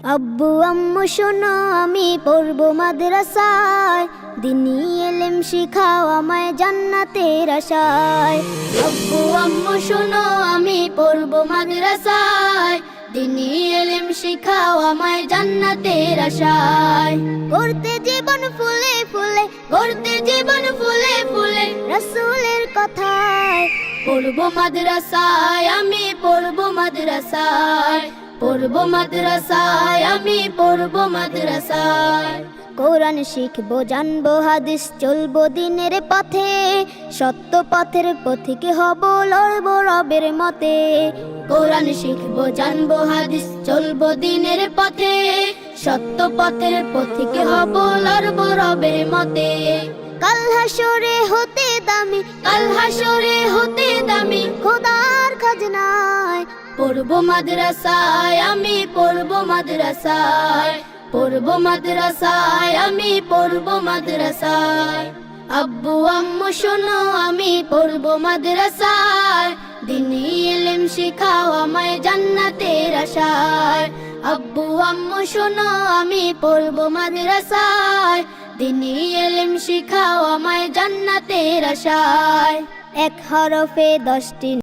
আব্বু আম্মু শোনো আমি পড়বো মাদ্রাসায়, দিনী ইলম শিখাও আমায় জান্নাতের আশায়। আব্বু আম্মু শোনো আমি পড়বো মাদ্রাসায়, দিনী ইলম শিখাও আমায় জান্নাতের আশায়। করতে জীবন ফুলে ফুলে, করতে জীবন ফুলে ফুলে রাসূলের কথায়। পড়বো মাদ্রাসায় আমি পড়বো মাদ্রাসায়, পড়বো মাদ্রাসায় আমি পড়বো মাদ্রাসায়। কোরআন শিখবো জানবো হাদিস চলবো দিনের পথে, সত্য পথের পথিকে হব লড়বো রবের মতে। কোরআন শিখবো জানবো হাদিস চলবো দিনের পথে, সত্য পথের পথিকে হব লড়বো রবের মতে। কাল হাসরে হতে দামি, কাল হাসরে হতে দামি খোদার খাজনায়। পড়বো মাদ্রাসায় আমি পড়বো মাদ্রাসায়, পড়বো মাদ্রাসায় আমি পড়বো মাদ্রাসায়। আব্বু আম্মু শোনো আমি পড়বো মাদ্রাসায়, দিনী ইলম শিখাও আমায় জান্নাতের আশায়। আব্বু আম্মু শোনো আমি পড়বো মাদ্রাসায়, দিনী ইলম শিখাও আমায় জান্নাতের আশায়। এক হরফে 10টি